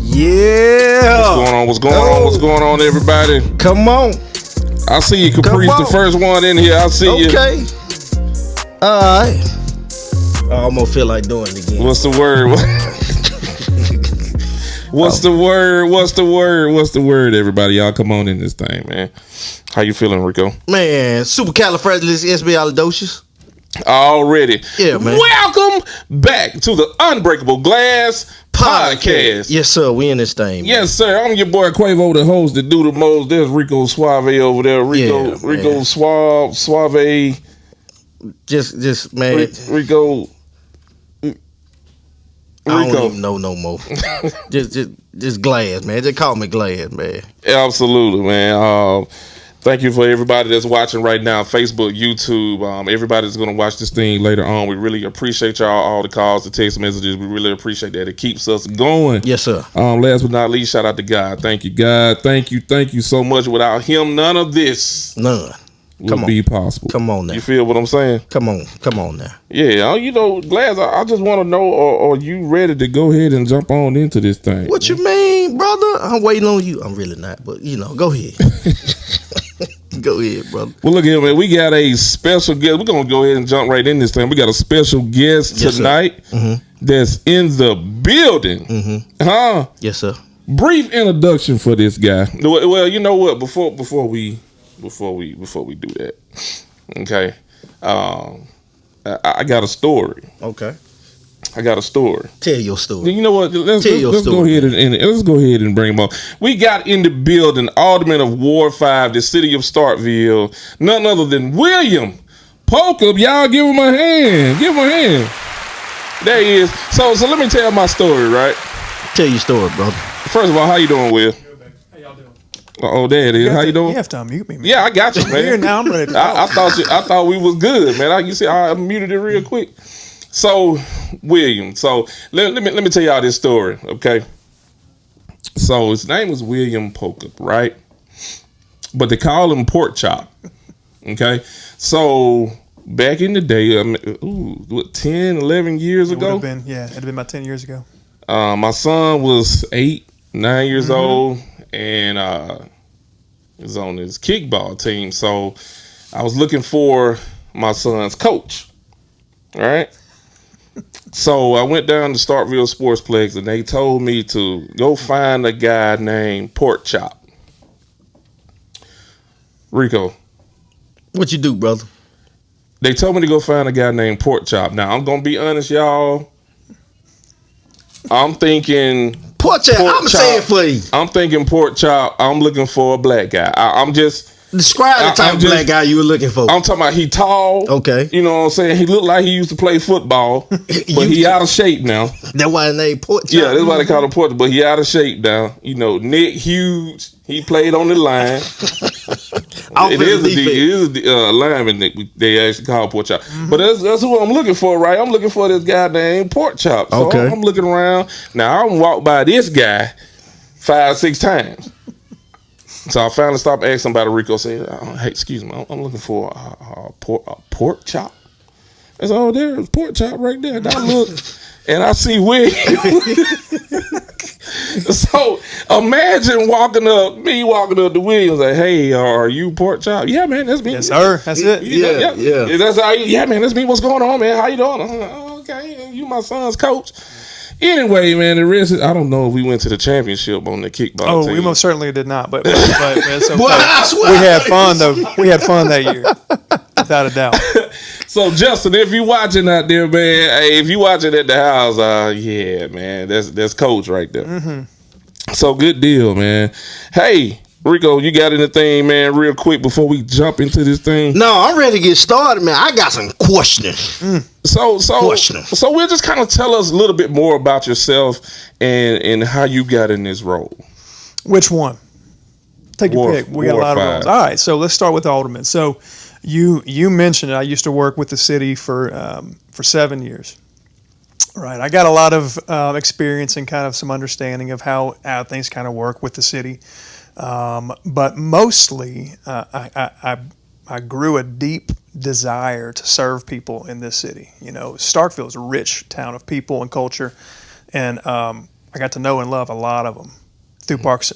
Yeah. What's going on, everybody? Come on. I see you, Caprice, the first one in here. I see you. Okay. All right. I almost feel like doing it again. What's the word? What's the word, everybody? Y'all come on in this thing, man. How you feeling, Rico? Man, supercalifragilisticexpialidocious. Already. Yeah, man. Welcome back to the Unbreakable Glass Podcast. Yes, sir. We in this thing. Man. Yes, sir. I'm your boy Quavo, the host that do the most. There's Rico Suave over there. Rico Suave. Just man. Rico. I don't even know no more. just Glass, man. Just call me Glass, man. Absolutely, man. Thank you for everybody that's watching right now, Facebook, YouTube. Everybody that's going to watch this thing later on. We really appreciate y'all, all the calls, the text messages. We really appreciate that. It keeps us going. Yes, sir. Last but not least, shout out to God. Thank you, God. Thank you so much. Without him, none of this would be possible. Come on now. You feel what I'm saying? Come on now. Yeah, you know, Glass, I just want to know, are you ready to go ahead and jump on into this thing? What you mean, brother? I'm waiting on you. I'm really not, but go ahead. Go ahead, brother. Well, look here, man. We got a special guest. We're going to go ahead and jump right in this thing. We got a special guest tonight that's in the building. Huh? Yes, sir. Brief introduction for this guy. Well, you know what? Before we do that, okay. I got a story. Okay. I got a story. Tell your story. You know what? Let's go ahead and bring him up. We got in the building, Alderman of Ward 5, the city of Starkville, none other than William Pocup. Y'all give him a hand. Give him a hand. There he is. So let me tell my story, right? Tell your story, brother. First of all, how you doing, Will? How y'all doing? Oh, there it is. How you doing? You have to unmute me, man. Yeah, I got you, man. Here now, I'm ready to I thought we was good, man. You see, I muted it real quick. So, William. So let me tell y'all this story, okay? So his name was William Pocup, right? But they call him Pork Chop. Okay? So back in the day, 10, 11 years ago? It'd have been about 10 years ago. My son was 8, 9 years old, and he was on his kickball team. So I was looking for my son's coach. All right? So I went down to Starkville Sportsplex, and they told me to go find a guy named Pork Chop. Rico. What you do, brother? They told me to go find a guy named Pork Chop. Now, I'm going to be honest, y'all. I'm thinking... Pork Chop, I'm saying for you. I'm thinking Pork Chop. I'm looking for a black guy. I'm just... Describe the type of black guy you were looking for. I'm talking about he tall. Okay. You know what I'm saying? He looked like he used to play football, but he out of shape now. That's why his name Pork Chop. Yeah, that's why they call him Pork, but he out of shape now. You know, Nick Hughes, he played on the line. It is a lineman that they actually call Pork Chop. But that's who I'm looking for, right? I'm looking for this guy named Pork Chop. So Okay. I'm looking around. Now, I walked by this guy 5-6 times. So I finally stopped asking somebody. Rico said, "Hey, excuse me, I'm looking for a pork chop." I said, "Oh, there's pork chop right there." And I look, and I see William. So imagine walking up to Williams like, "Hey, are you Pork Chop?" "Yeah, man, that's me." Yes, sir. That's it. Yeah. That's how. Yeah, man, that's me. What's going on, man? How you doing? I'm like, "Oh, okay, you my son's coach." Anyway, man, the rest I don't know if we went to the championship on the kickball Oh, team. we most certainly did not. But it's okay. Boy, I swear. We had fun though. We had fun that year, without a doubt. So Justin, if you watching out there, man, hey, if you watching at the house, yeah, man, that's coach right there. Mm-hmm. So good deal, man. Hey, Rico, you got anything, man, real quick before we jump into this thing? No, I'm ready to get started, man. I got some questions. So Question. we'll just kind of tell us a little bit more about yourself and how you got in this role. Which one? Take your pick. We got a lot of roles. All right, so let's start with Alderman. So you mentioned I used to work with the city for 7 years. Right, I got a lot of experience and kind of some understanding of how things kind of work with the city, but mostly I grew a deep desire to serve people in this city. You know, Starkville's a rich town of people and culture, and I got to know and love a lot of them through Parks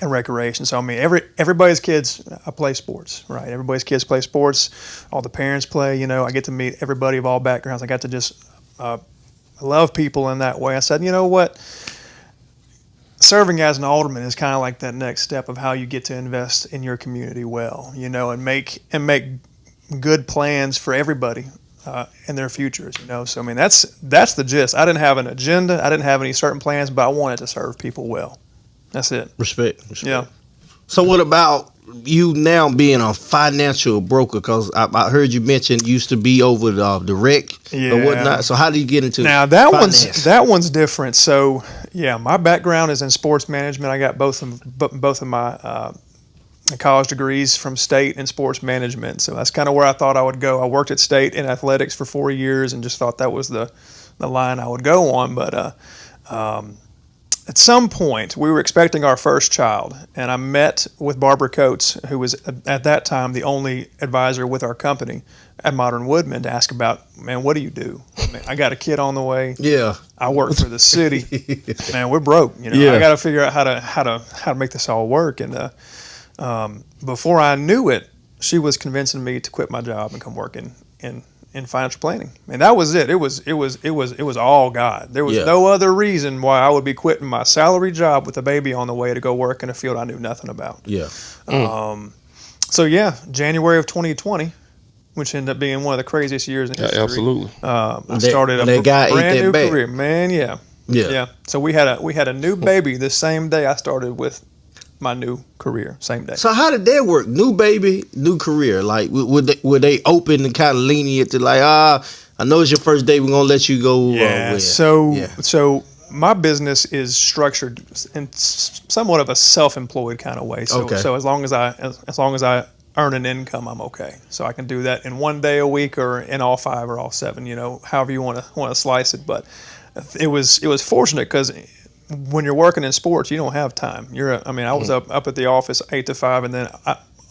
and Recreation. So I mean, everybody's kids play sports, right? Everybody's kids play sports. All the parents play. You know, I get to meet everybody of all backgrounds. I got to just love people in that way. I said, you know what? Serving as an alderman is kind of like that next step of how you get to invest in your community well, you know, and make good plans for everybody in their futures, you know. So I mean, that's the gist. I didn't have an agenda. I didn't have any certain plans, but I wanted to serve people well. That's it. Respect. Yeah. So what about you now being a financial broker? Because I heard you mention you used to be over the rec or whatnot. So how do you get into now finance? that one's different. So yeah, my background is in sports management. I got both of my college degrees from state in sports management. So that's kind of where I thought I would go. I worked at state in athletics for 4 years and just thought that was the line I would go on. But at some point, we were expecting our first child, and I met with Barbara Coates, who was at that time the only advisor with our company at Modern Woodmen, to ask about, man, what do you do? I got a kid on the way. Yeah. I work for the city. Man, we're broke. You know, Yeah. I got to figure out how to make this all work. And before I knew it, she was convincing me to quit my job and come work in financial planning. And that was it. It was all God. There was no other reason why I would be quitting my salary job with a baby on the way to go work in a field I knew nothing about. Yeah. So yeah, January of 2020, which ended up being one of the craziest years in history. Absolutely. I started a brand new career, man. Yeah. So we had a new baby the same day I started with my new career, same day. So how did that work? New baby, new career. Like would they open and kind of lenient to like, I know it's your first day, we're gonna let you go. So my business is structured in somewhat of a self-employed kind of way. So so as long as I earn an income, I'm okay. So I can do that in 1 day a week or in all 5 or all 7. You know, however you want to slice it. But it was fortunate because when you're working in sports, you don't have time. I was up at the office 8 to 5, and then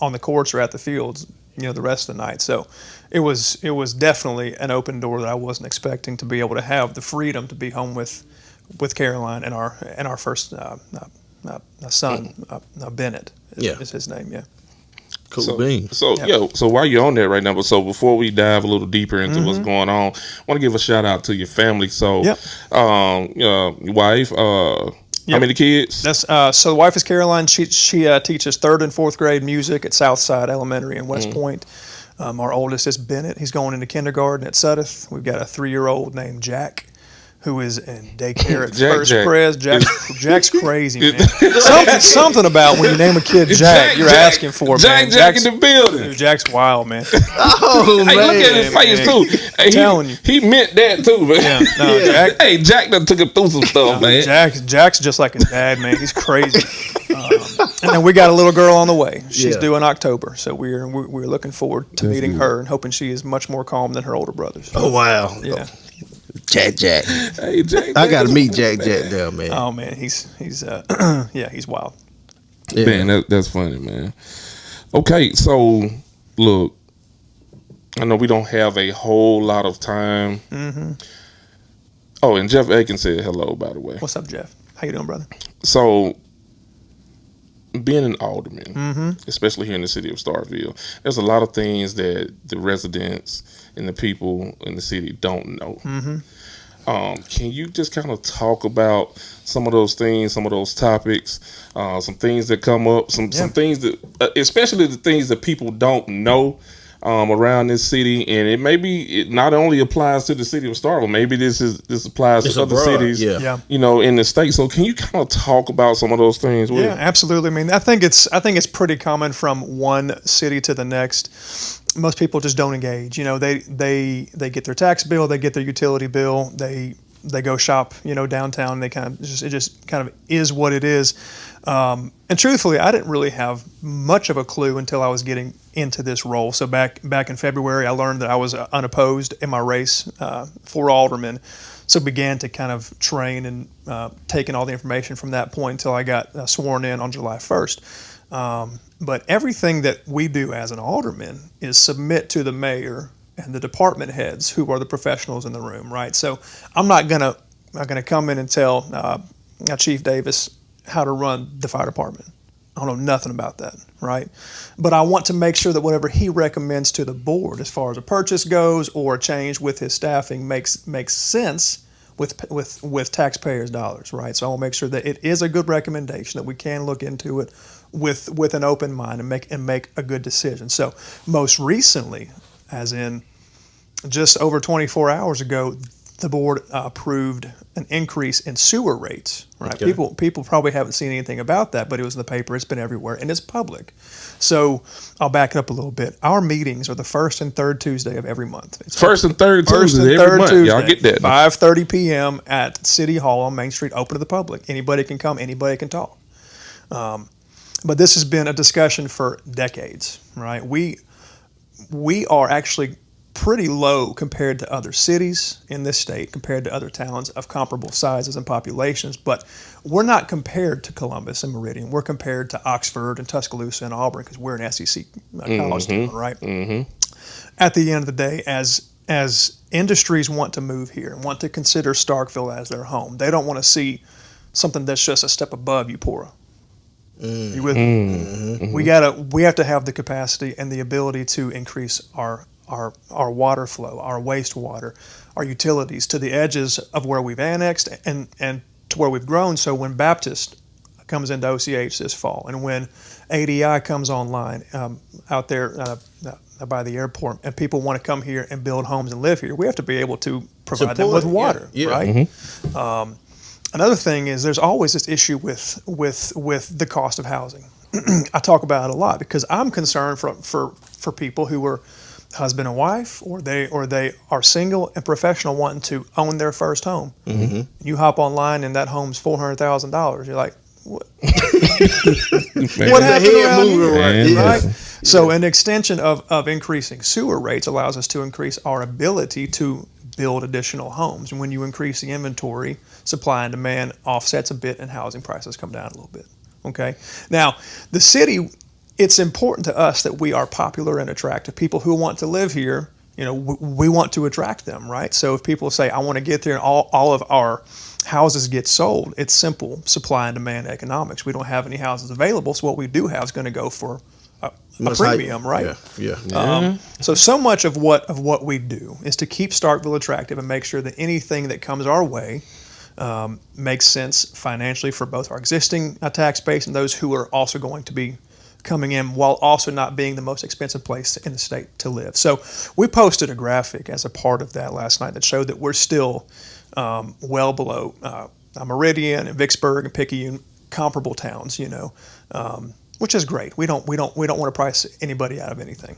on the courts or at the fields, you know, the rest of the night. So it was definitely an open door that I wasn't expecting, to be able to have the freedom to be home with Caroline and our first son, Bennett is his name. Yeah. Cool beans. So while you're on that right now, but so before we dive a little deeper into what's going on, I want to give a shout out to your family. So, your wife, how many kids? That's so the wife is Caroline. She teaches 3rd and 4th grade music at Southside Elementary in West Point. Our oldest is Bennett. He's going into kindergarten at Sudeth. We've got a 3-year-old named Jack. who is in daycare at Jack, First Jack. Pres. Jack's crazy, man. something about when you name a kid Jack, you're asking for, man. Jack in the building. Dude, Jack's wild, man. Oh, Hey, look at his face man. too. Hey, telling you. He meant that too, man. Yeah, no, Yeah. Jack, Hey, Jack done took him through some stuff, man. Jack's just like his dad, man. He's crazy. And then we got a little girl on the way. She's Yeah. due in October, so we're looking forward to meeting her and hoping she is much more calm than her older brothers. Oh wow. Yeah. Jack. Hey, Jack. I got to meet Jack there, man. Oh man, he's yeah, he's wild. Yeah. Man, that's funny, man. Okay, so look, I know we don't have a whole lot of time. Mm-hmm. Oh, and Jeff Aiken said hello, by the way. What's up, Jeff? How you doing, brother? So, being an alderman, Mm-hmm. especially here in the city of Starkville, there's a lot of things that the residents and the people in the city don't know. Mm-hmm. Can you just kind of talk about some of those things, some of those topics, some things that come up, some things that, especially the things that people don't know around this city, and it not only applies to the city of Starkville, maybe this applies It's to other abroad, cities, Yeah. you know, in the state. So can you kind of talk about some of those things? Yeah, absolutely. I mean, I think it's pretty common from one city to the next. Most people just don't engage. You know, they get their tax bill, they get their utility bill, they go shop, you know, downtown. They it just kind of is what it is. And truthfully, I didn't really have much of a clue until I was getting into this role. So back in February, I learned that I was unopposed in my race for alderman. So began to kind of train and taking all the information from that point until I got sworn in on July 1st. But everything that we do as an alderman is submit to the mayor and the department heads, who are the professionals in the room, right? So I'm not gonna come in and tell Chief Davis how to run the fire department. I don't know nothing about that, right? But I want to make sure that whatever he recommends to the board, as far as a purchase goes or a change with his staffing, makes sense with taxpayers' dollars, right? So I will make sure that it is a good recommendation, that we can look into it with an open mind and make a good decision. So most recently, as in just over 24 hours ago, the board approved an increase in sewer rates, right? Okay. People probably haven't seen anything about that, but it was in the paper, it's been everywhere, and it's public. So I'll back it up a little bit. Our meetings are the first and third Tuesday of every month. It's First and third First Tuesday and every third month. Tuesday, Y'all get that. 5:30 p.m. at City Hall on Main Street, open to the public. Anybody can come, anybody can talk. But this has been a discussion for decades, right? We are actually pretty low compared to other cities in this state, compared to other towns of comparable sizes and populations, but we're not compared to Columbus and Meridian. We're compared to Oxford and Tuscaloosa and Auburn because we're an SEC college town, right? Mm-hmm. At the end of the day, as industries want to move here and want to consider Starkville as their home, they don't want to see something that's just a step above Eupora. You with me? Mm-hmm. We have to have the capacity and the ability to increase our water flow, our wastewater, our utilities to the edges of where we've annexed and to where we've grown. So when Baptist comes into OCH this fall, and when ADI comes online out there by the airport, and people want to come here and build homes and live here, we have to be able to provide them with water, right? Mm-hmm. Another thing is there's always this issue with the cost of housing. I talk about it a lot because I'm concerned for people who are husband and wife, or they are single and professional wanting to own their first home. Mm-hmm. You hop online and that home's $400,000. You're like, what? What happened around here? Right? So an extension of increasing sewer rates allows us to increase our ability to build additional homes. And when you increase the inventory, supply and demand offsets a bit and housing prices come down a little bit. Okay. Now, the city, it's important to us that we are popular and attractive. People who want to live here, you know, we want to attract them, right? So if people say, I want to get there and all of our houses get sold, it's simple supply and demand economics. We don't have any houses available, so what we do have is going to go for a premium, right? Yeah. So much of what we do is to keep Starkville attractive and make sure that anything that comes our way makes sense financially for both our existing tax base and those who are also going to be coming in, while also not being the most expensive place in the state to live. So we posted a graphic as a part of that last night that showed that we're still well below Meridian and Vicksburg and Picayune, comparable towns, which is great. We don't want to price anybody out of anything.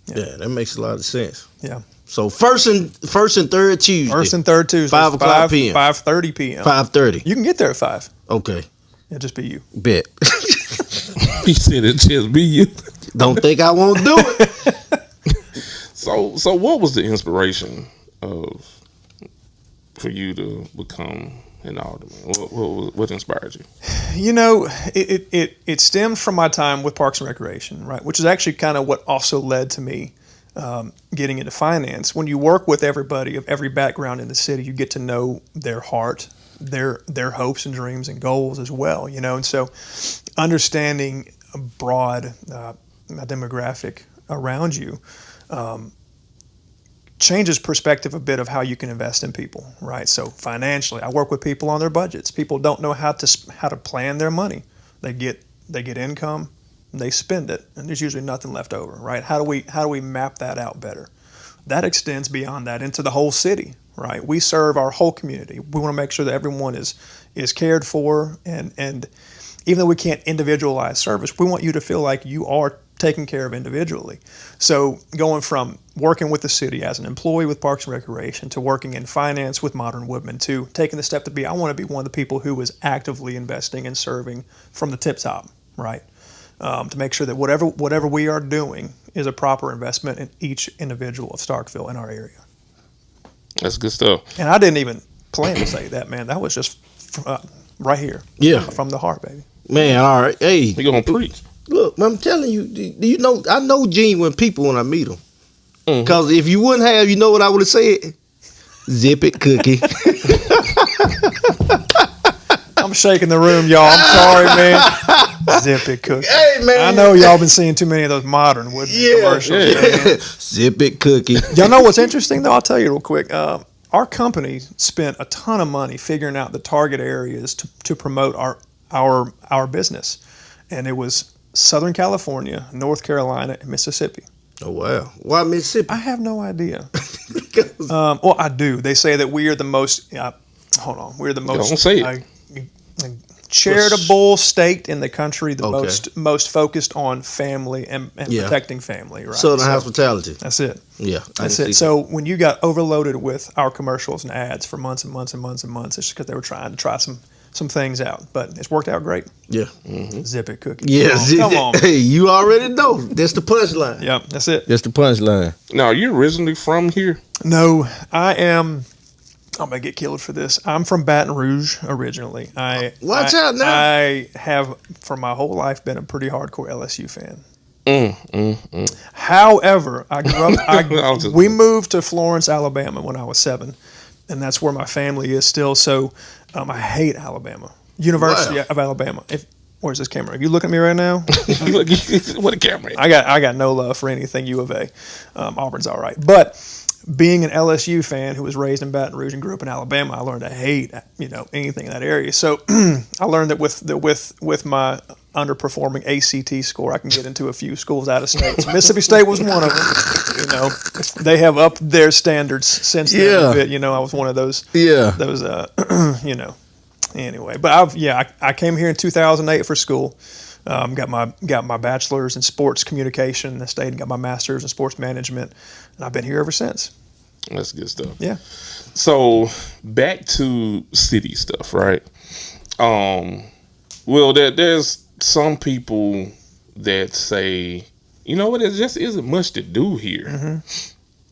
Yeah, that makes a lot of sense. Yeah. So first and third Tuesday. First and third Tuesday. 5 o'clock p.m. 5:30 p.m. 5:30. You can get there at 5. Okay. It'll just be you. Bet. He said it just be you. Don't think I won't do it. So what was the inspiration for you to become an alderman? What inspired you? It stemmed from my time with Parks and Recreation, right? Which is actually kind of what also led to me getting into finance. When you work with everybody of every background in the city, you get to know their heart, their hopes and dreams and goals as well, And so understanding a broad demographic around you changes perspective a bit of how you can invest in people, right? So financially, I work with people on their budgets. People don't know how to plan their money. They get income, they spend it, and there's usually nothing left over, right? How do we map that out better? That extends beyond that into the whole city, right? We serve our whole community. We want to make sure that everyone is cared for, and even though we can't individualize service, we want you to feel like you are taken care of individually. So going from working with the city as an employee with Parks and Recreation to working in finance with Modern Woodmen to taking the step to I want to be one of the people who is actively investing and serving from the tip top, right? To make sure that whatever we are doing is a proper investment in each individual of Starkville in our area. That's good stuff. And I didn't even plan to say that, man. That was just right here. Yeah. From the heart, baby. Man, all right. Hey. You gonna preach? Look, I'm telling you, do you know, I know genuine people when I meet them. Because if you wouldn't have, you know what I would have said? Zip it, Cookie. I'm shaking the room, y'all. I'm sorry, man. Zip it, Cookie. Hey, man. I know y'all been seeing too many of those Modern Woodmen commercials. Yeah. Zip it, Cookie. Y'all know what's interesting, though? I'll tell you real quick. Our company spent a ton of money figuring out the target areas to promote our business. And it was Southern California, North Carolina, and Mississippi. Oh, wow. Why Mississippi? I have no idea. Well, I do. They say that we are the most, we're the most Don't say it. charitable state in the country, the most focused on family and protecting family, right? Southern hospitality. That's it. Yeah. That's it. So when you got overloaded with our commercials and ads for months and months and months and months, it's just because they were trying to try some things out, but it's worked out great. Yeah. Zip it, Cookie. Yeah. Come on. Hey, you already know. That's the punchline. Yep, that's it. That's the punchline. Now, are you originally from here? No, I am. I'm gonna get killed for this. I'm from Baton Rouge originally. Watch out now. I have for my whole life been a pretty hardcore LSU fan. However, I grew up. We moved to Florence, Alabama when I was 7, and that's where my family is still. So I hate Alabama. University of Alabama. Where's this camera? Are you looking at me right now? What a camera! I got no love for anything U of A. Auburn's all right, but being an LSU fan who was raised in Baton Rouge and grew up in Alabama, I learned to hate anything in that area. So I learned that with my underperforming ACT score, I can get into a few schools out of state. So Mississippi State was one of them. They have upped their standards since then a bit. I was one of those. Yeah. Those. Anyway, but I came here in 2008 for school. Got my bachelor's in sports communication. I stayed and got my master's in sports management, and I've been here ever since. That's good stuff. Yeah. So back to city stuff, right? Well, there's some people that say, there just isn't much to do here.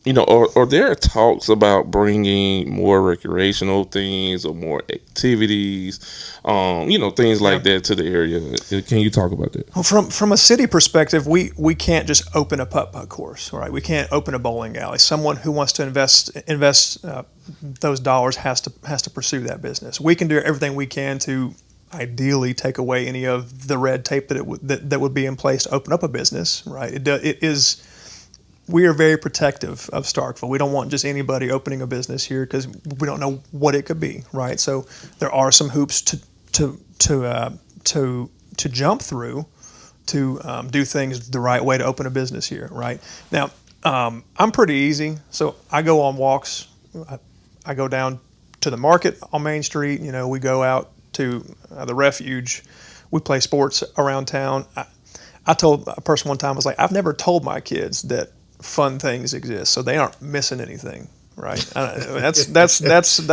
Or there are talks about bringing more recreational things or more activities, things like that to the area. Can you talk about that? Well, from a city perspective, we can't just open a putt-putt course, right? We can't open a bowling alley. Someone who wants to invest those dollars has to pursue that business. We can do everything we can to ideally take away any of the red tape that would be in place to open up a business, right? We are very protective of Starkville. We don't want just anybody opening a business here because we don't know what it could be, right? So there are some hoops to jump through to do things the right way to open a business here, right? Now, I'm pretty easy, so I go on walks. I go down to the market on Main Street. You know, we go out to the refuge. We play sports around town. I told a person one time, I was like, I've never told my kids that fun things exist, so they aren't missing anything, right? That's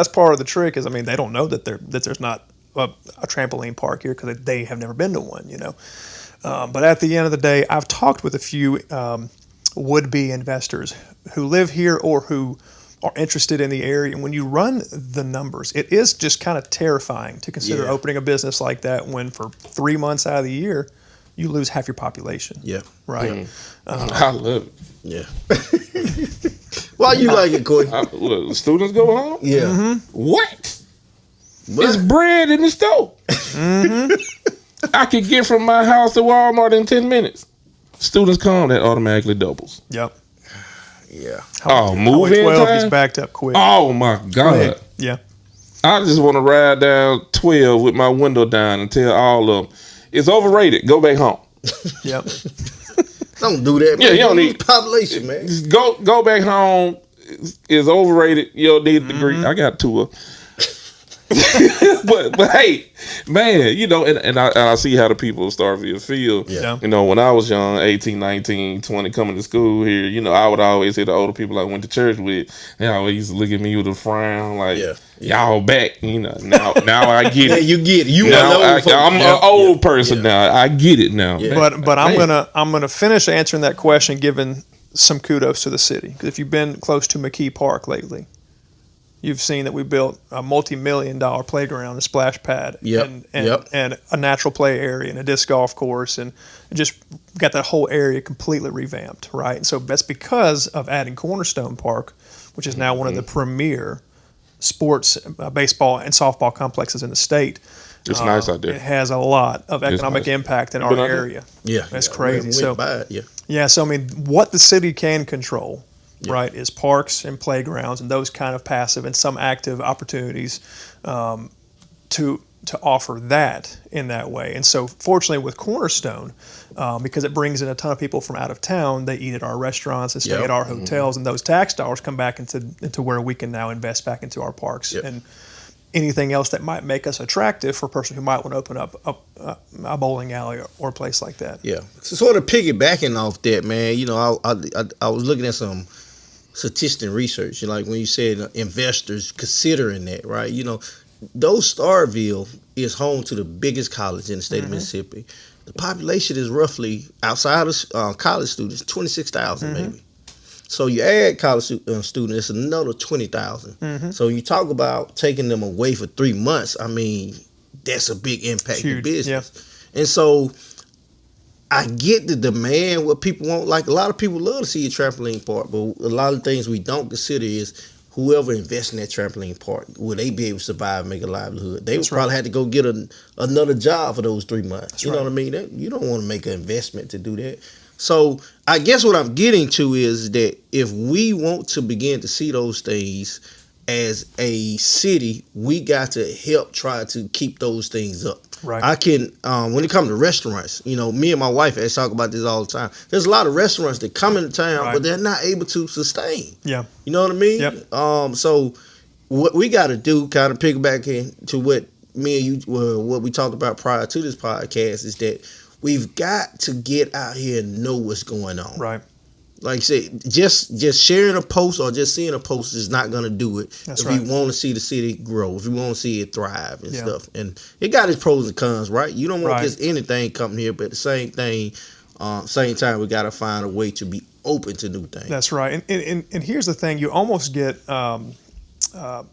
part of the trick. Is, I mean, they don't know that there's not a trampoline park here because they have never been to one, you know. But at the end of the day, I've talked with a few would-be investors who live here or who are interested in the area. And when you run the numbers, it is just kind of terrifying to consider opening a business like that when for 3 months out of the year, you lose half your population. Yeah. Right. I love it. Yeah. Why you like it, Coy? Look, students go home? Yeah. What? It's bread in the stove. I could get from my house to Walmart in 10 minutes. Students come, that automatically doubles. Yep. Yeah. Move in 12 time? is backed up quick. Oh, my God. Yeah. I just want to ride down 12 with my window down and tell all of them, it's overrated. Go back home. Yep. Don't do that, man. Yeah, you don't need population, man. Just go back home. It's overrated. You don't need a degree. I got two of them. but hey, man, you know, and I see how the people of Starkville feel. Yeah. You know, when I was young, 18, 19, 20, coming to school here, you know, I would always hear the older people I went to church with, they always used to look at me with a frown like, y'all back, you know. Now I get it. Yeah, you get it. I'm an old person now. I get it now. Yeah. But I'm gonna finish answering that question, giving some kudos to the city, because if you've been close to McKee Park lately, you've seen that we built a multi-million-dollar playground, a splash pad, and a natural play area and a disc golf course, and just got that whole area completely revamped, right? And so that's because of adding Cornerstone Park, which is now one of the premier sports, baseball and softball complexes in the state. It's nice out there. It has a lot of economic impact in our area. Yeah. That's crazy. So I mean, what the city can control, right, is parks and playgrounds and those kind of passive and some active opportunities to offer that in that way. And so fortunately with Cornerstone, because it brings in a ton of people from out of town, they eat at our restaurants and stay at our hotels, and those tax dollars come back into where we can now invest back into our parks and anything else that might make us attractive for a person who might want to open up a bowling alley or a place like that. Yeah. So sort of piggybacking off that, man, you know, I was looking at some statistic research, like when you said investors considering that, right? You know, though Starkville is home to the biggest college in the state of Mississippi, the population is roughly, outside of college students, 26,000 maybe. So you add college students, it's another 20,000. So you talk about taking them away for 3 months. I mean, that's a big impact to business. And so I get the demand, what people want. Like, a lot of people love to see a trampoline park, but a lot of things we don't consider is whoever invests in that trampoline park, will they be able to survive and make a livelihood? They would probably have to go get another job for those 3 months. You know what I mean? You don't want to make an investment to do that. So I guess what I'm getting to is that if we want to begin to see those things as a city, we got to help try to keep those things up. Right. I can, when it comes to restaurants, you know, me and my wife talk about this all the time. There's a lot of restaurants that come into town, but they're not able to sustain. Yeah. You know what I mean? Yep. So what we got to do, kind of piggyback into what me and you, what we talked about prior to this podcast, is that we've got to get out here and know what's going on. Right. Like I said, just sharing a post or just seeing a post is not going to do it. That's if right. you want to see the city grow, if you want to see it thrive and stuff. And it got its pros and cons, right? You don't want just anything coming here, but at the same time, we got to find a way to be open to new things. That's right. And here's the thing. You almost get a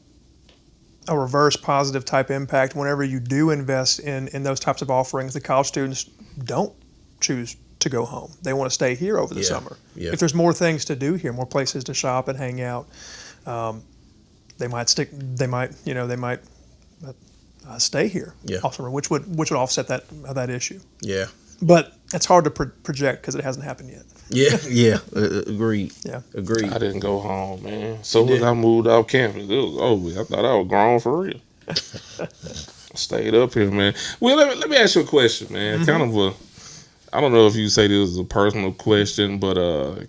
reverse positive type impact whenever you do invest in those types of offerings. The college students don't choose to go home. They want to stay here over the summer. Yeah. If there's more things to do here, more places to shop and hang out, they might stay here. Yeah. Also, which would offset that issue. Yeah. But it's hard to project because it hasn't happened yet. Yeah. Agreed. Yeah. Agreed. I didn't go home, man. So as I moved off campus, it was over. I thought I was grown for real. I stayed up here, man. Well, let me ask you a question, man. Kind of I don't know if you say this is a personal question, but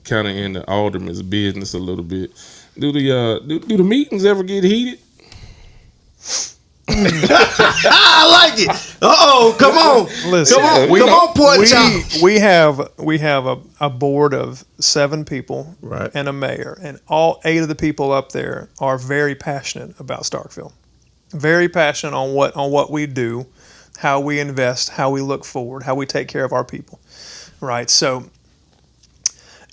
kind of in the alderman's business a little bit. Do the meetings ever get heated? I like it. Come on. Listen, Come on, Pork Chop. we have a board of 7 people, Right. and a mayor, and all 8 of the people up there are very passionate about Starkville. Very passionate on what we do, how we invest, how we look forward, how we take care of our people. Right? So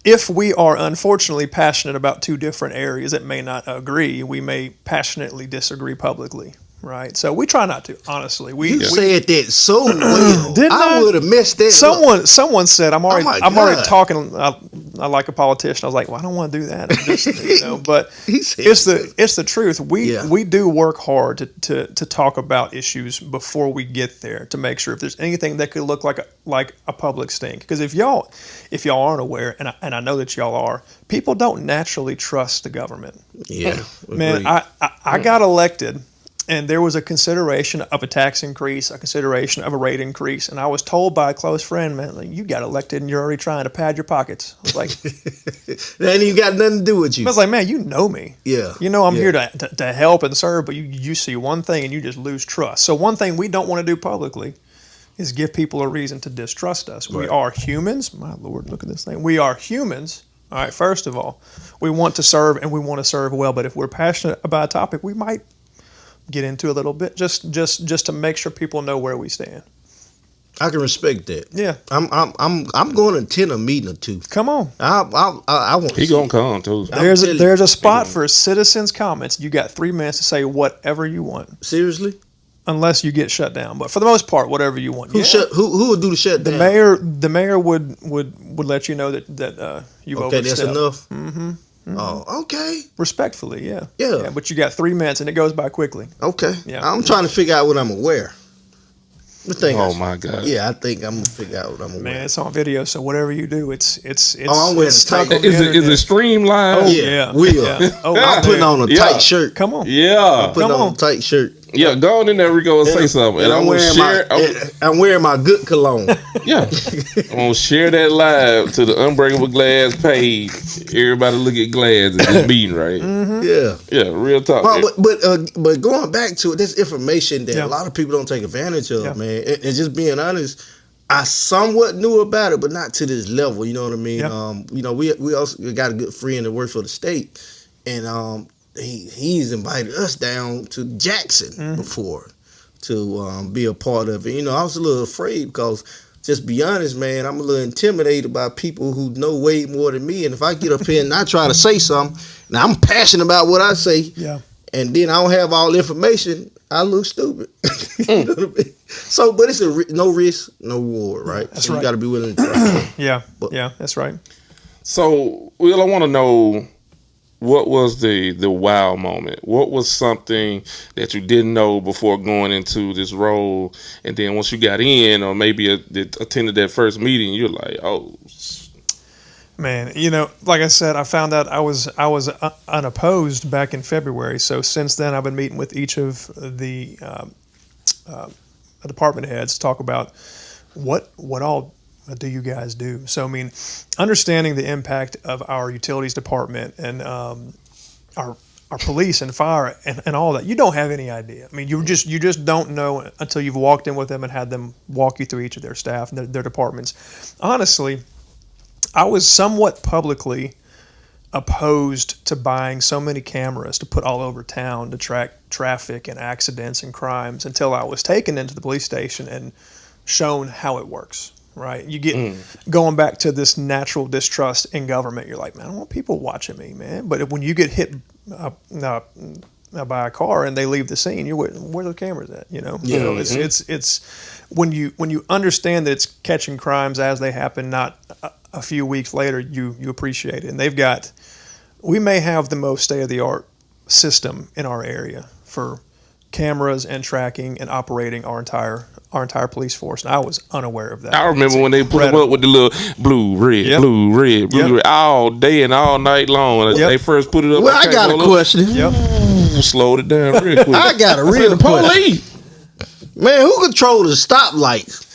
if we are unfortunately passionate about 2 different areas that may not agree, we may passionately disagree publicly. Right, so we try not to. Honestly, You said that so well. Didn't I? would have messed that up. Someone said I'm already my I'm already God. talking. I like a politician. I was like, well, I don't want to do that. I'm just, but He said it's the truth. Yeah. We do work hard to talk about issues before we get there to make sure if there's anything that could look like a public stink. Because if y'all aren't aware, and I know that y'all are, people don't naturally trust the government. Yeah. Man, agreed. I got elected, and there was a consideration of a tax increase, a consideration of a rate increase, and I was told by a close friend, man, like, you got elected and you're already trying to pad your pockets. I was like, That ain't even got nothing to do with you. I was like, man, you know me. Yeah. You know I'm Yeah. here to help and serve, but you see one thing and you just lose trust. So one thing we don't want to do publicly is give people a reason to distrust us. We Right. are humans. My Lord, look at this thing. We are humans. All right, first of all, we want to serve and we want to serve well, but if we're passionate about a topic, we might get into a little bit just to make sure people know where we stand. I can respect that. Yeah. I'm going to attend a meeting or 2. Come on. I want. He gonna come too. There's a spot for citizens' comments. You got 3 minutes to say whatever you want, Seriously. unless you get shut down. But for the most part, whatever you want. Who would do the shutdown? The mayor would let you know that you've Okay, overstepped. that's enough. Mm-hmm. Oh, okay. Respectfully, yeah. Yeah. But you got 3 minutes and it goes by quickly. Okay. Yeah. I'm trying to figure out what I'm aware. Oh my God. Yeah, I think I'm gonna figure out what I'm aware. Man, it's on video, so whatever you do, it's Oh, I'm wearing it's a tight- stuck on the Is it internet. stream live? Oh, Yeah, yeah. will. Yeah. Oh, I'm putting on a Yeah. tight shirt. Come on. Yeah. Putting Come on on. a tight shirt. Yeah, go on in there, Rico, and say something. And I'm gonna share. I'm wearing my good cologne. Yeah, I'm gonna share that live to the Unbreakable Glass page. Everybody look at Glass at this meeting, right? Yeah. Yeah, real talk. Well, but going back to it, there's information that Yeah. a lot of people don't take advantage of, Yeah. man. And just being honest, I somewhat knew about it, but not to this level. You know what I mean? Yeah. We also got a good friend that works for the state, and he's invited us down to Jackson before to be a part of it. You know, I was a little afraid because, just be honest, man, I'm a little intimidated by people who know way more than me. And if I get up here and I try to say something, now I'm passionate about what I say, Yeah. and then I don't have all the information, I look stupid. You know what I mean? So, but it's no risk, no reward, right? That's so right. You got to be willing to try. Yeah. But- Yeah, that's right. So, Will, I want to know, what was the wow moment? What was something that you didn't know before going into this role, and then once you got in, or maybe attended that first meeting, you're like, oh, Man, you know, like I said, I found out I was unopposed back in February. So since then, I've been meeting with each of the department heads to talk about what all do you guys do. So I mean, understanding the impact of our utilities department and our police and fire and all that, you don't have any idea. I mean, you just don't know until you've walked in with them and had them walk you through each of their staff and their departments. Honestly, I was somewhat publicly opposed to buying so many cameras to put all over town to track traffic and accidents and crimes until I was taken into the police station and shown how it works. Right, you get going back to this natural distrust in government. You're like, man, I don't want people watching me, man. But when you get hit by a car and they leave the scene, where are the cameras at? You know, Yeah. it's when you understand that it's catching crimes as they happen, not a few weeks later. You appreciate it, and we may have the most state of the art system in our area for cameras and tracking and operating our entire police force. And I was unaware of that. I remember It's when they put them incredible. up with the little blue, red, Yep. blue, red, blue, Yep. red, all day and all night long. Yep. They first put it up. Well, I okay, got a hold up. question. Yep. Slowed it down real quick. I got a I said, real the question. police. Man, who controls the stoplights?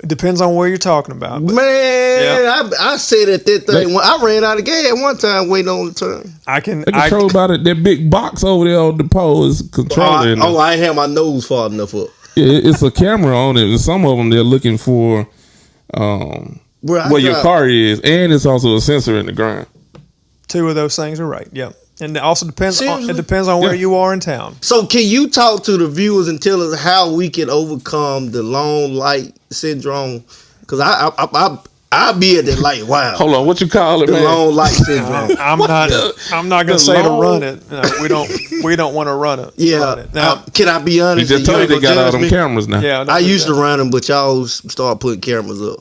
Depends on where you're talking about. But Man, I said at that thing. I ran out of gas one time waiting on the turn. I can. They control about it. That big box over there on the pole is controlling. I ain't had my nose far enough up. It's a camera on it, and some of them they're looking for where your car is, and it's also a sensor in the ground. Two of those things are right. Yeah, and it also depends. Seriously? It depends on where you are in town. So can you talk to the viewers and tell us how we can overcome the long light syndrome? Because I'll be at the light. Wow. Hold on, what you call it, The man? long light syndrome. I'm not gonna say to run it. No, we don't want to run it. Yeah. Run it. Now, Can I be He honest? just told you they ain't got gonna all judge them me? cameras now. yeah. I used to run them, but y'all start putting cameras up.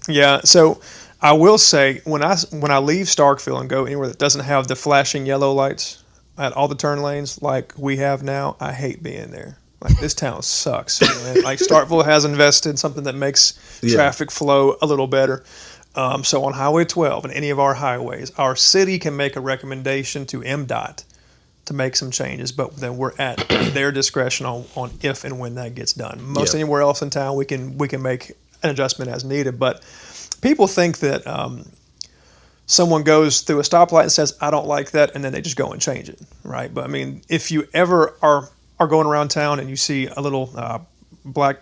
Yeah. So I will say when I leave Starkville and go anywhere that doesn't have the flashing yellow lights at all the turn lanes like we have now, I hate being there. Like, this town sucks. Man. Like, Starkville has invested in something that makes traffic flow a little better. So on Highway 12 and any of our highways, our city can make a recommendation to MDOT to make some changes, but then we're at their discretion on if and when that gets done. Most anywhere else in town, we can make an adjustment as needed. But people think that someone goes through a stoplight and says, "I don't like that," and then they just go and change it, right? But I mean, if you ever are going around town and you see a little black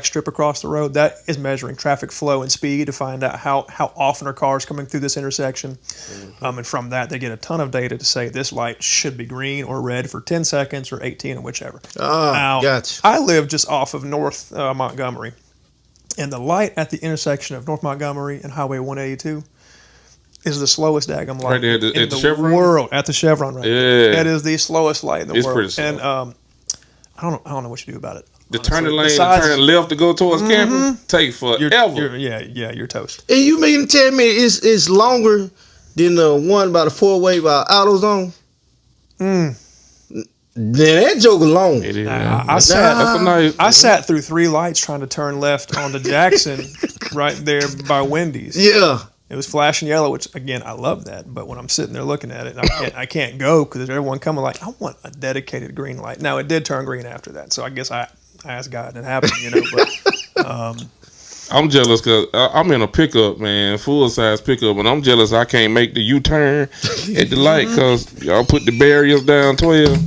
strip across the road, that is measuring traffic flow and speed to find out how often are cars coming through this intersection. And from that, they get a ton of data to say this light should be green or red for 10 seconds or 18 or whichever. Now, Gotcha. I live just off of North Montgomery, and the light at the intersection of North Montgomery and Highway 182 is the slowest daggum light Right there at in the the Chevron? world. At the Chevron, right? Yeah. That is the slowest light in the It's world. pretty slow. And I don't know what you do about it. The honestly. turning lane, Besides- turning left to go towards campus, take forever. you're toast. And you mean to tell me it's longer than the one by the 4-way by AutoZone? Then that joke alone. It is. I sat through 3 lights trying to turn left onto Jackson, right there by Wendy's. Yeah. It was flashing yellow, which again I love that. But when I'm sitting there looking at it, I can't go because there's everyone coming like, I want a dedicated green light. Now it did turn green after that, so I guess I asked God and it happened, But I'm jealous because I'm in a pickup, man, full size pickup, and I'm jealous I can't make the U-turn at the light because y'all put the barriers down 12.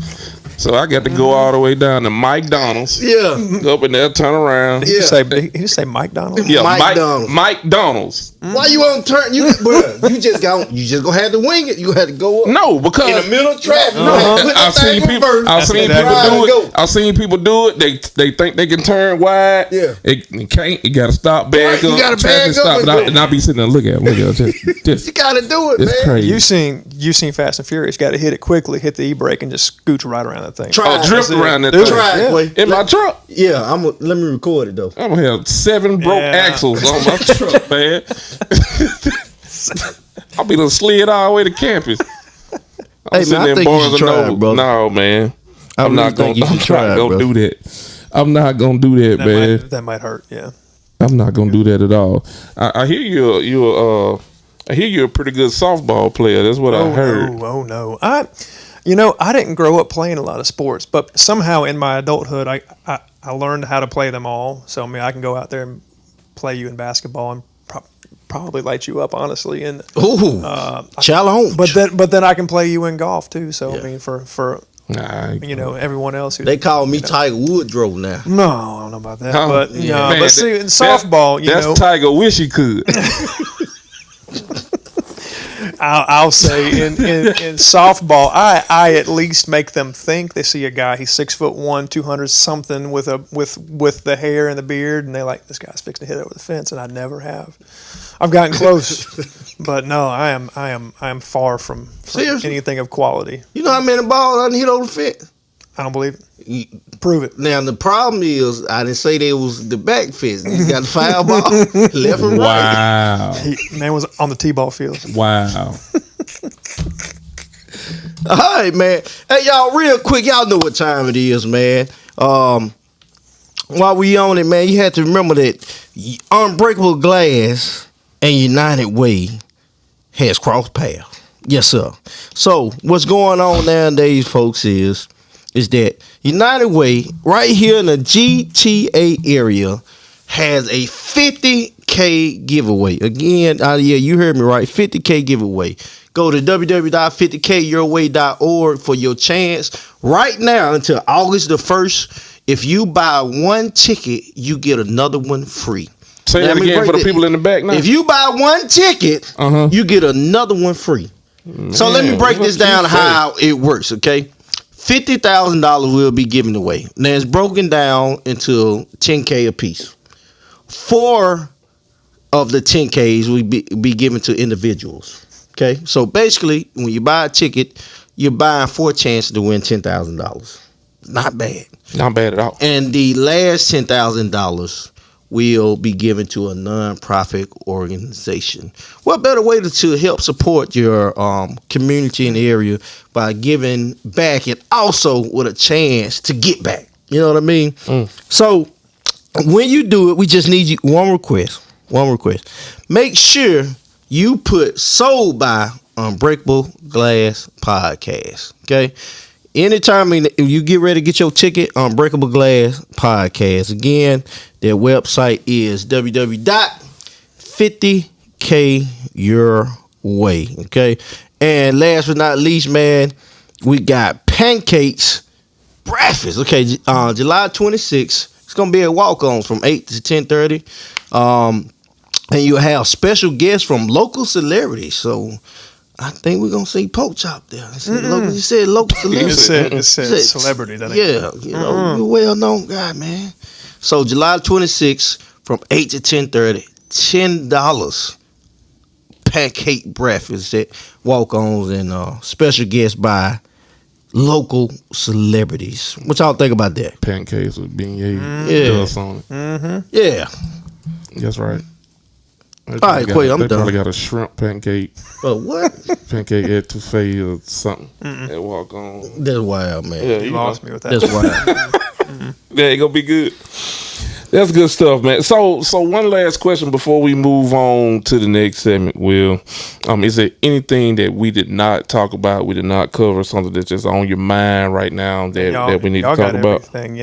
So I got to go all the way down to Mike Donald's. Yeah. Go up in there, turn around. Yeah. did you say Mike Donald? Yeah, Mike Donald's. Mike Donald's. Why you on turn? You just gonna have to wing it. You had to go up No, because in the middle of traffic. I've seen people do it. They think they can turn wide. Yeah. It can't. You got to stop, back Right, up. you gotta traffic back up stop, and and I'll be sitting there looking at it. Just You gotta do it, it's man. crazy. You seen Fast and Furious? Got to hit it quickly, hit the e-brake, and just scooch right around that thing. Try it. Drift around that Do it. thing. Driveway. In my truck. Yeah, let me record it though. I'm gonna have 7 broke Yeah. axles on my truck, man. I'll be done slid all the way to campus. I'm Hey, man, I in think you Barnes should and try it, Noble. brother. No, man. I I'm really not gonna. think you should try it, bro. do that. I'm not gonna do that, man. That might hurt. Yeah. I'm not gonna do that at all. I hear I hear you're a pretty good softball player. That's what I heard. No. I didn't grow up playing a lot of sports, but somehow in my adulthood, I learned how to play them all. So I mean, I can go out there and play you in basketball and probably light you up, honestly. And Ooh, challenge. but then I can play you in golf too. So Yeah. I mean, for Nah, everyone else who They call me Tiger Woodrow now. no, I don't know about that. Huh? But Yeah. Man, but see, in softball, that's Tiger wish he could. I'll say in softball, I at least make them think. They see a guy, he's 6'1", 200 something with the hair and the beard, and they're like, this guy's fixing to hit over the fence, and I never have. I've gotten close, but no, I am far from Seriously? anything of quality. You know how many balls I done hit over the fence? I don't believe it. Prove it. Now the problem is I didn't say they was the back fence. You got the foul ball left and right. Wow. Man was on the t-ball field. Wow. All right, man. Hey, y'all, real quick, y'all know what time it is, man. While we on it, man, you have to remember that Unbreakable Glass and United Way has crossed paths. Yes, sir. So what's going on nowadays, folks, is that United Way right here in the GTA area has a 50K giveaway. Again, yeah, you heard me right. 50K giveaway. Go to www.50kyourway.org for your chance right now until August the 1st. If you buy one ticket, you get another one free. Say that again for the people in the back now. If you buy one ticket, you get another one free. So let me break this down how it works, okay? $50,000 will be given away. Now it's broken down into 10K apiece. 4 of the 10Ks will be given to individuals. Okay, so basically, when you buy a ticket, you're buying 4 chances to win $10,000. Not bad. Not bad at all. And the last $10,000 will be given to a nonprofit organization. What better way to help support your community in the area by giving back and also with a chance to get back? You know what I mean? So when you do it, we just need you one request. Make sure you put Sold by Unbreakable Glass Podcast. Okay? Anytime you get ready to get your ticket, Unbreakable Glass Podcast. Again, their website is www.50kyourway. Okay? And last but not least, man, we got Pancakes Breakfast. Okay, July 26th. It's going to be a walk-ons from 8 to 10:30. And you have special guests from local celebrities. So I think we're gonna see Pork Chop there. You said local celebrities. It said celebrity. Yeah, you're a well-known guy, man. So July 26th from 8 to 10:30, $10 pancake breakfast at walk-ons and special guests by local celebrities. What y'all think about that? Pancakes with beignet dust on it. Yeah. That's right. All right, Quay, I'm done. They probably done. got a shrimp pancake. But what? Pancake etouffee or something. At walk on. That's wild, man. Yeah, You lost me with that. That's wild. Yeah, it gonna be good. That's good stuff, man. So one last question before we move on to the next segment, Will. Is there anything that we did not talk about, we did not cover, something that's just on your mind right now that we need to talk about? Everything,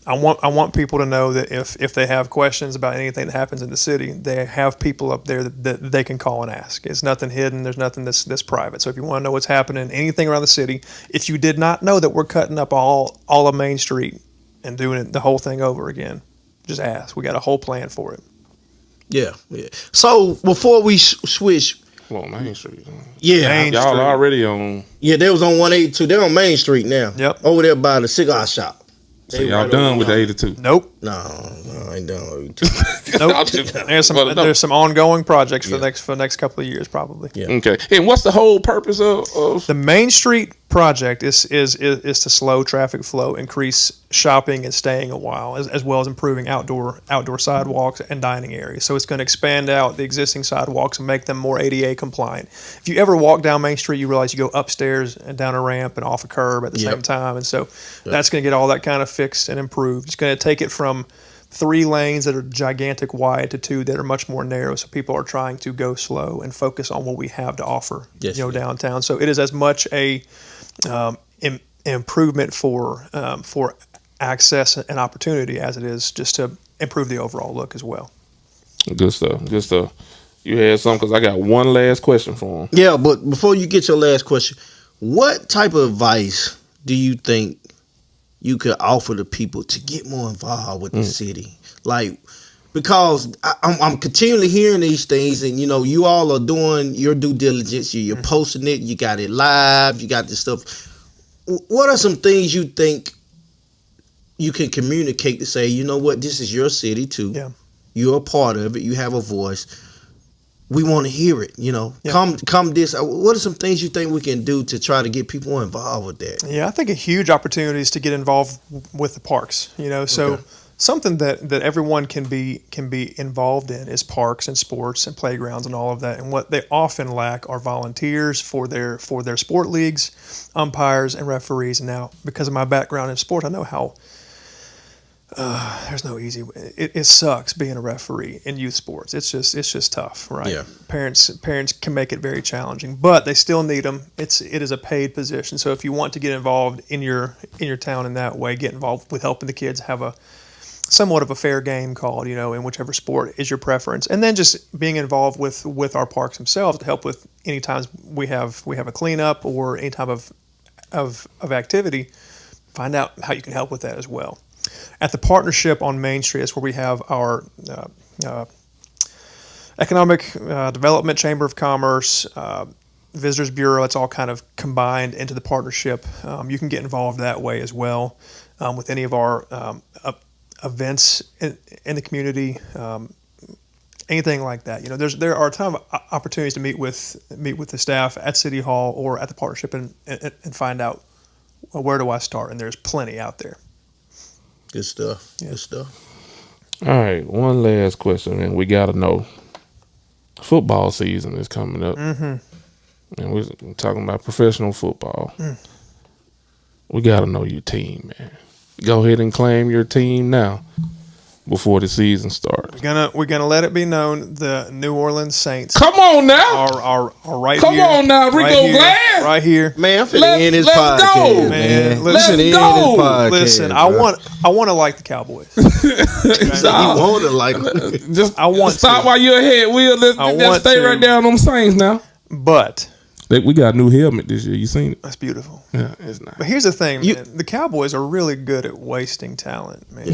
I want people to know that if they have questions about anything that happens in the city, they have people up there that they can call and ask. It's nothing hidden. There's nothing that's private. So if you want to know what's happening, anything around the city, if you did not know that we're cutting up all of Main Street and doing the whole thing over again, just ask. We got a whole plan for it. Yeah. So before we switch, Well, Main Street. Main Y'all Street. already on. yeah, they was on 182. They're on Main Street now. Yep. Over there by the cigar shop. So y'all done with the 82. Nope. No, I ain't done with 82. Nope. There's There's some ongoing projects for the next couple of years probably. Yeah. Okay. And what's the whole purpose of The Main Street project is to slow traffic flow, increase shopping and staying a while, as well as improving outdoor sidewalks and dining areas. So it's going to expand out the existing sidewalks and make them more ADA compliant. If you ever walk down Main Street, you realize you go upstairs and down a ramp and off a curb at the same time. And so that's going to get all that kind of fixed and improved. It's going to take it from 3 lanes that are gigantic wide to 2 that are much more narrow. So people are trying to go slow and focus on what we have to offer, downtown. So it is as much a improvement for access and opportunity as it is just to improve the overall look as well. Good stuff. You had something, because I got one last question for him. Yeah, but before you get your last question, what type of advice do you think you could offer to people to get more involved with the city? Like, because I'm continually hearing these things, and you all are doing your due diligence. You're posting it. You got it live. You got this stuff. What are some things you think you can communicate to say, you know what, this is your city too. Yeah. You're a part of it. You have a voice. We want to hear it. Come this. What are some things you think we can do to try to get people involved with that? Yeah, I think a huge opportunity is to get involved with the parks. So something that everyone can be involved in is parks and sports and playgrounds and all of that. And what they often lack are volunteers for their sport leagues, umpires, and referees. And now, because of my background in sport, I know how there's no easy way. It sucks being a referee in youth sports. It's just tough, right? Yeah. Parents can make it very challenging, but they still need them. It is a paid position. So if you want to get involved in your town in that way, get involved with helping the kids have somewhat of a fair game called, in whichever sport is your preference, and then just being involved with our parks themselves to help with any times we have a cleanup or any type of activity. Find out how you can help with that as well. At the partnership on Main Street, that's where we have our Economic Development Chamber of Commerce, Visitors Bureau. It's all kind of combined into the partnership. You can get involved that way as well with any of our events in the community, anything like that. There are a ton of opportunities to meet with the staff at City Hall or at the partnership and find out, well, where do I start? And there's plenty out there. Good stuff. Yeah. Good stuff. All right, one last question, man. We got to know. Football season is coming up. And we're talking about professional football. We got to know your team, man. Go ahead and claim your team now before the season starts. We're gonna let it be known the New Orleans Saints Come on now. are right Come here. on now, Rico right here, Glad. right here. Man, I'm finna Let's- end this let's podcast, go. man. Man, Let's let's end this go. podcast, Listen, bro. I want to like the Cowboys. You want to like Just I want stop to. while you're ahead, Will. Let's I just want stay to. right down on them Saints now. But We got a new helmet this year. You seen it? that's beautiful. Yeah, it's nice. But here's the thing, You- man. The Cowboys are really good at wasting talent, man.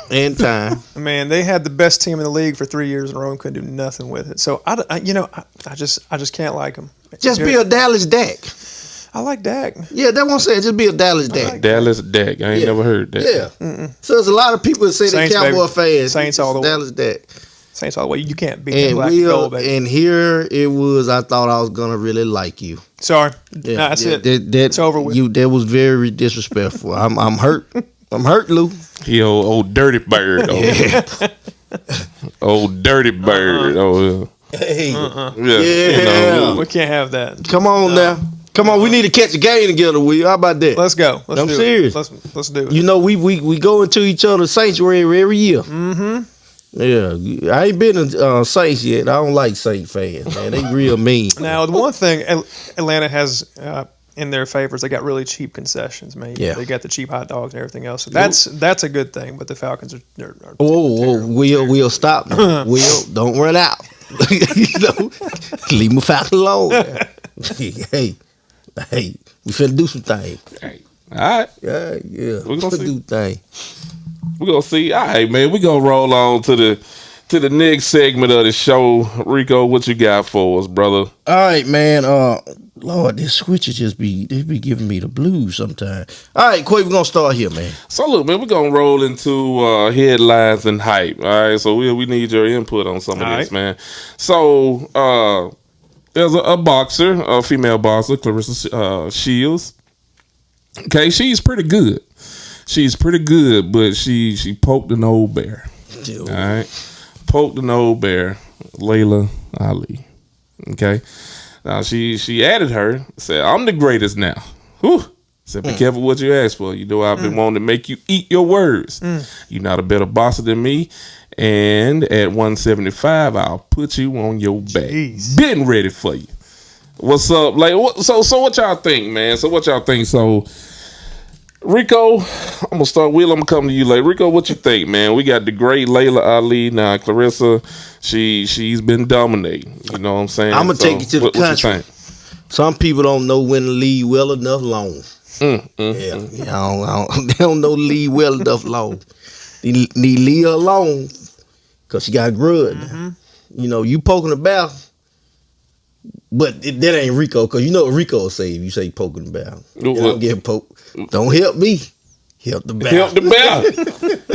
in time. Man, they had the best team in the league for 3 years in a row and couldn't do nothing with it. So I just can't like them. Just be a Dallas Dak. I like Dak. Yeah, that's what I'm saying. Just be a Dallas Dak. Dallas Dak. I ain't Yeah. never heard that. Yeah. So there's a lot of people that say Saints, they Cowboy baby. fans. Saints all the way. Dallas Dak. Saints all the way. You can't beat them And black and gold, baby. and here it was. I thought I was gonna really like you. Sorry. Yeah, Nah, that's yeah, it. That, It's over with. That was very disrespectful. I'm hurt. I'm hurt, Lou. He old dirty bird. Old dirty bird. Oh, Hey, yeah. Yeah. We can't have that. come on now. Come on, we need to catch a game together, Will. How about that? Let's go. Let's I'm do serious. It. Let's do it. You know, we go into each other's sanctuary every year. Mm-hmm. Yeah, I ain't been to Saints yet. I don't like Saint fans, man. They real mean. Now, the one thing Atlanta has in their favor is they got really cheap concessions, man. Yeah. They got the cheap hot dogs and everything else. So that's a good thing. But the Falcons are Whoa, Will, stop. Now. Will, don't run out. Leave my Falcon alone. hey, we finna do some things. Hey, all right. Yeah. We gonna see. do things. We're gonna see. All right, man. We're gonna roll on to the next segment of the show. Rico, what you got for us, brother? All right, man. Lord, this switcher they be giving me the blues sometimes. All right, Quay, we're gonna start here, man. So look, man, we're gonna roll into headlines and hype. All right, so we need your input on some of All this, right. man. So there's a boxer, a female boxer, Clarissa Shields. Okay, she's pretty good. She's pretty good, but she poked an old bear. Dude. All right, poked an old bear, Layla Ali. Okay, now she added her, said, "I'm the greatest now." Whew. Said, "Be careful what you ask for. You know I've been wanting to make you eat your words. You're not a better boxer than me, and at 175, I'll put you on your back. Jeez. Been ready for you." What's up? Like, so what y'all think, man? So what y'all think? So, Rico, I'm gonna start. Will, I'm gonna come to you later. Rico, what you think, man? We got the great Layla Ali. Now, Clarissa, she's been dominating. You know what I'm saying? I'ma take you to the what country. you think? Some people don't know when to leave well enough alone. Yeah, I don't, they don't know to leave well enough alone. They need to leave her alone because she got a grudge. You know, you poking the bear, but that ain't Rico, because you know what Rico will say if you say poking the bear. You What? don't get poked. Don't help me. Help the bear. Help the bear.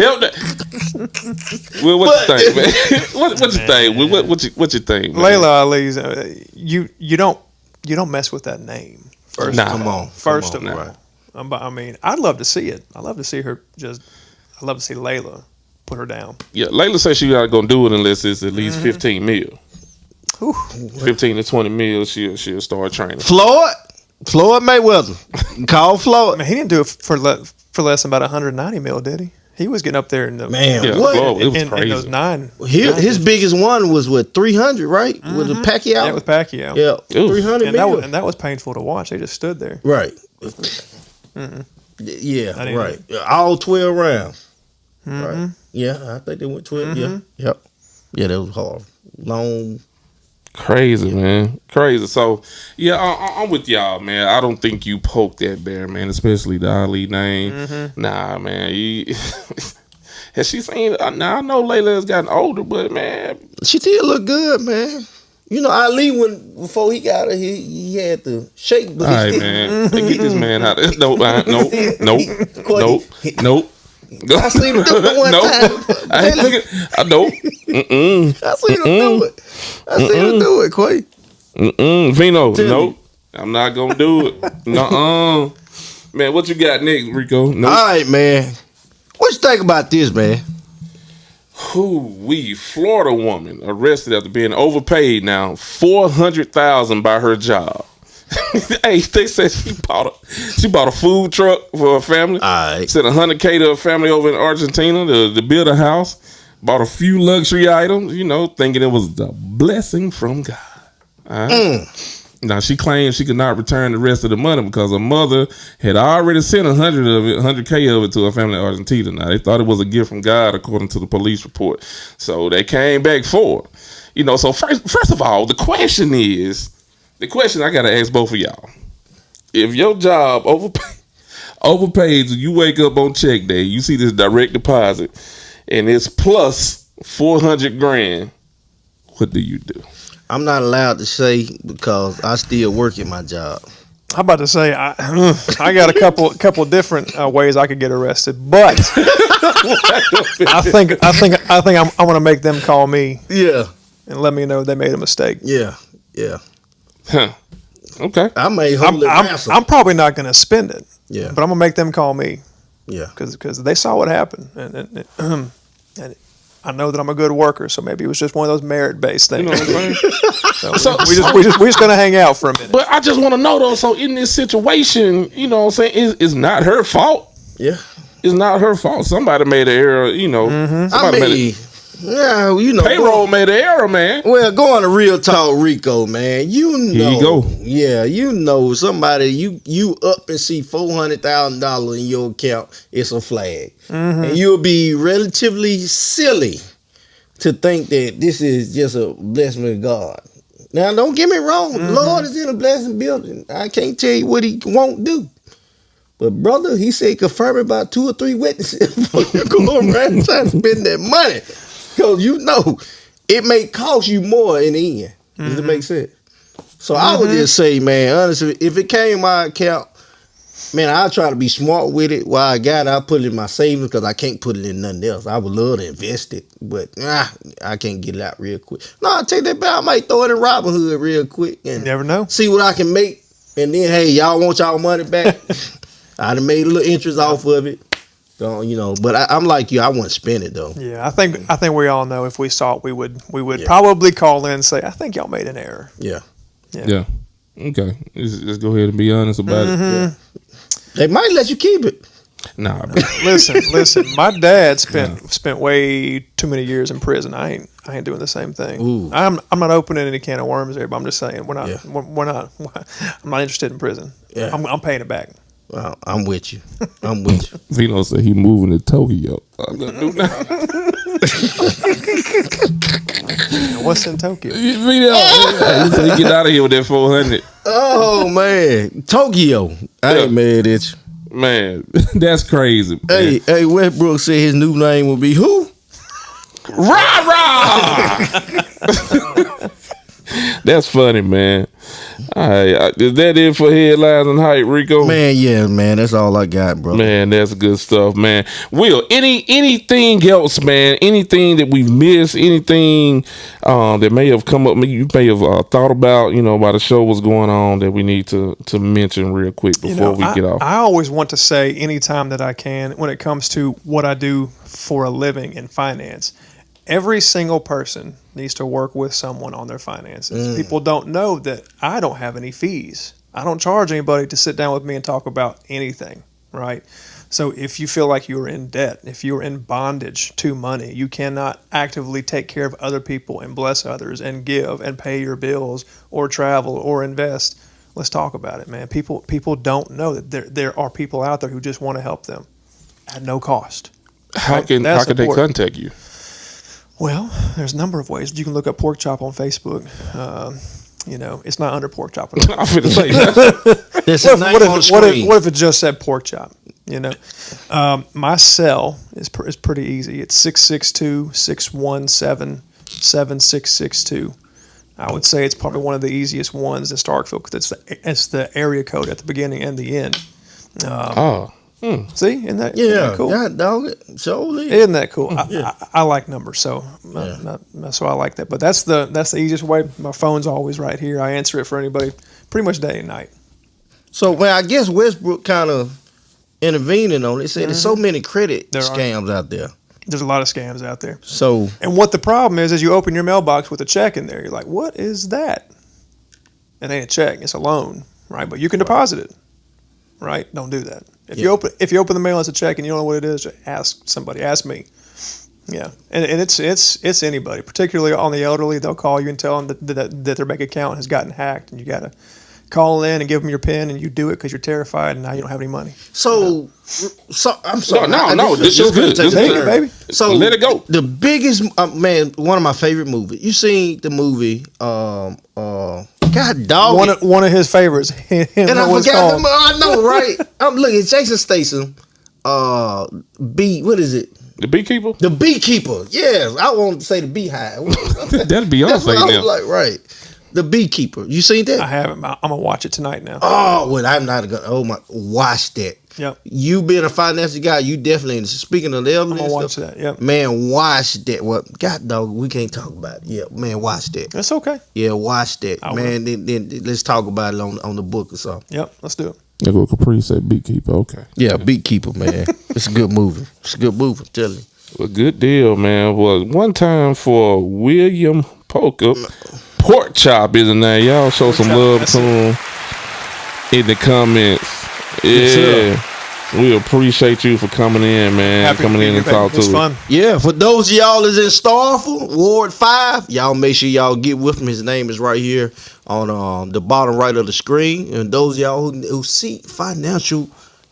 Help the. Will, what you think, man? what you think? Will, what you think, man? Layla Ali's. You don't mess with that name. First, Nah. Come on. First Come of on. all, I mean, I'd love to see it. I'd love to see her just. I'd love to see Layla put her down. Yeah, Layla said she's not gonna do it unless it's at least 15 mil. Whew. 15 to 20 mil, she'll start training. Floyd Mayweather. Call I Floyd. mean, he didn't do it for less than about 190 mil, did he? He was getting up there in the Man, Yeah, what? Floyd, it was in crazy. those nine. His biggest one was what, 300, right? With the Pacquiao. Yeah, with Pacquiao. Yeah, Ooh. 300 And that was painful to watch. They just stood there. Right. Yeah, I didn't right. All 12 rounds. Right. Yeah, I think they went 12. Yeah. Yep. Yeah, that was hard. Long. Crazy, man. Crazy. So, yeah, I'm with y'all, man. I don't think you poked that bear, man, especially the Ali name. Nah, man. Has she seen it? Now, I know Layla has gotten older, but, man. She still look good, man. You know, Ali, before he got her, he had to shake. All right, man. Get this man out of Nope. Quay. I seen him do it one time. I nope. I seen him do it. I seen him do it, Quay. Vino, Tell nope. me. I'm not gonna do it. Nuh-uh. Man, what you got next, Rico? Nope. All right, man. What you think about this, man? Florida woman arrested after being overpaid now $400,000 by her job. Hey, they said she bought a food truck for her family. All right. Sent $100K to her family over in Argentina to build a house. Bought a few luxury items, thinking it was a blessing from God. All right? Now she claims she could not return the rest of the money because her mother had already sent $100K of it to her family in Argentina. Now they thought it was a gift from God, according to the police report. So they came back for it. So first of all, the question I gotta ask both of y'all: if your job overpaid, you wake up on check day, you see this direct deposit, and it's plus $400,000, what do you do? I'm not allowed to say because I still work at my job. I'm about to say I got a couple different ways I could get arrested, but I think I'm gonna make them call me Yeah. and let me know they made a mistake. Yeah. Huh. Okay. I may hold it ransom. I'm probably not gonna spend it. Yeah. But I'm gonna make them call me Yeah. because they saw what happened, and I know that I'm a good worker, so maybe it was just one of those merit-based things. You know what I'm saying? So we're just gonna hang out for a minute. But I just want to know though. So in this situation, it's not her fault. Yeah. It's not her fault. Somebody made an error. Somebody payroll made an error, man. Well, going to Real Talk Rico, man. Here you go. Yeah, somebody you up and see $400,000 in your account. It's a flag, and you'll be relatively silly to think that this is just a blessing of God. Now, don't get me wrong. The Lord is in a blessing building. I can't tell you what He won't do. But brother, He said confirm it by 2 or 3 witnesses before you go around trying to spend that money. Because it may cost you more in the end. Does it make sense? So I would just say, man, honestly, if it came my account, man, I'll try to be smart with it. While I got it, I'll put it in my savings because I can't put it in nothing else. I would love to invest it, but I can't get it out real quick. No, I'll take that back. I might throw it in Robinhood real quick and never know. See what I can make. And then, hey, y'all want y'all money back? I done made a little interest off of it. But I'm like you. I wouldn't spend it though. Yeah, I think we all know if we saw it, we would probably call in and say, I think y'all made an error. Yeah. Okay. Let's go ahead and be honest about it. Yeah. They might let you keep it. Nah, bro. Listen. My dad spent way too many years in prison. I ain't doing the same thing. Ooh. I'm not opening any can of worms there, but I'm just saying we're not. I'm not interested in prison. Yeah. I'm paying it back. Well, I'm with you. Vino said he moving to Tokyo. I'm gonna do now. What's in Tokyo? Vino, he said he get out of here with that 400. Oh man, Tokyo. I ain't mad at you. Man, that's crazy. Man. Hey, Westbrook said his new name will be who? Rah! That's funny, man. All right, is that it for headlines and hype, Rico? Man, yeah, man, that's all I got, bro. Man, that's good stuff, man. Will, anything else, man? Anything that we've missed? Anything that may have come up? You may have thought about, while the show was going on that we need to mention real quick before we get off. I always want to say anytime that I can when it comes to what I do for a living in finance. Every single person needs to work with someone on their finances. People don't know that I don't have any fees. I don't charge anybody to sit down with me and talk about anything, right? So if you feel like you're in debt, if you're in bondage to money, you cannot actively take care of other people and bless others and give and pay your bills or travel or invest. Let's talk about it, man. People don't know that there are people out there who just want to help them at no cost. How Right? can That's they important. contact you? Well, there's a number of ways. You can look up Pork Chop on Facebook. It's not under Pork Chop. I'm finna say that. That's What his if, name what, on the if, what, if, screen. what if it just said Pork Chop? My cell is pretty easy. It's 662-617-7662. I would say it's probably one of the easiest ones in Starkville because it's the area code at the beginning and the end. Oh, See, isn't that Yeah, cool? yeah, dog. Surely. Isn't that cool? Yeah. I like numbers, so so I like that. But that's the easiest way. My phone's always right here. I answer it for anybody, pretty much day and night. So, I guess Westbrook kind of intervening on it. They said there's so many credit There are. scams out there. There's a lot of scams out there. So, And what the problem is you open your mailbox with a check in there. You're like, what is that? It ain't a check. It's a loan, right? But you can deposit it, right? Don't do that. If you open the mail as a check and you don't know what it is, ask somebody. Ask me. Yeah, and it's anybody, particularly on the elderly. They'll call you and tell them that their bank account has gotten hacked, and you got to call in and give them your PIN, and you do it because you're terrified and now you don't have any money. so I'm sorry. No, this is good. This is Take good. it, baby. So Let it go. The biggest one of my favorite movies. You seen the movie? God dog. One of his favorites. And and I what it's forgot. called. I know, right? I'm looking. Jason Statham. What is it? The beekeeper? The Beekeeper. Yes, I wanted to say the Beehive. That'd be That's what Beyonce I was now. like, right. The Beekeeper. You seen that? I haven't. I'm gonna watch it tonight now. Oh, well, I'm not gonna. Oh my, watch that. Yep. You being a financial guy, you definitely. Speaking of the elderly, I'm gonna and watch stuff, that. Yep. Man, watch that. What? God, dog, we can't talk about it. Yeah, man, watch that. That's okay. Yeah, watch that, I man. Then let's talk about it on the book or something. Yep. Let's do it. There go Capri said beekeeper. Okay. Yeah, Beekeeper, man. It's a good movie. It's a good movie. I'm telling you. Well, good deal, man. Was one time for William Poker. Pork Chop is the name. Y'all show some Chop, love that's to him in the comments. Yes, Yeah. We appreciate you for coming in, man. Happy to coming be in here, and baby. talk It was to us. fun. Yeah, for those of y'all that's in Starful, Ward 5, y'all make sure y'all get with him. His name is right here on the bottom right of the screen. And those of y'all who seek financial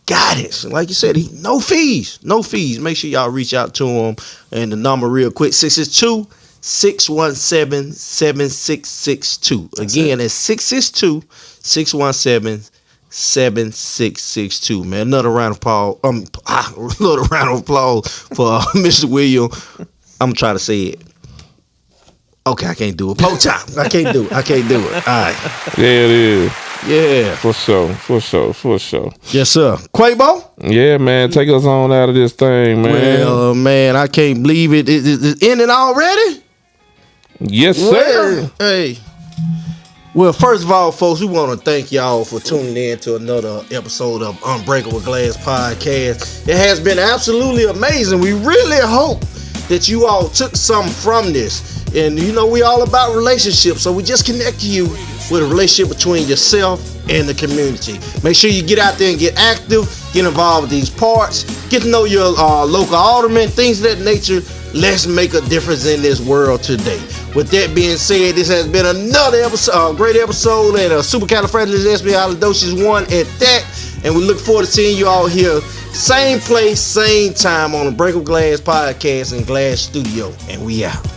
guidance, like you said, no fees. No fees. Make sure y'all reach out to him. And the number real quick, 662-617-7662. Again, that's 662-617-7662. Man, another round of applause. Another round of applause for Mr. William. I'm trying to say it. Okay, I can't do it. Pork Chop. I can't do it. All right. Yeah, it is. Yeah. For sure. Yes, sir. Quavo? Yeah, man. Take us on out of this thing, man. Well, man, I can't believe it. It's ending already? Yes, sir. Well, hey. Well, first of all, folks, we want to thank y'all for tuning in to another episode of Unbreakable Glass Podcast. It has been absolutely amazing. We really hope that you all took something from this. And you know, we all about relationships, so we just connect you with a relationship between yourself and the community. Make sure you get out there and get active, get involved with these parts, get to know your local alderman, things of that nature. Let's make a difference in this world today. With that being said, this has been another episode, great episode, and Supercalifragilisticexpialidocious 1 at that. And we look forward to seeing you all here, same place, same time on the Unbreakable Glass Podcast and Glass Studio. And we out.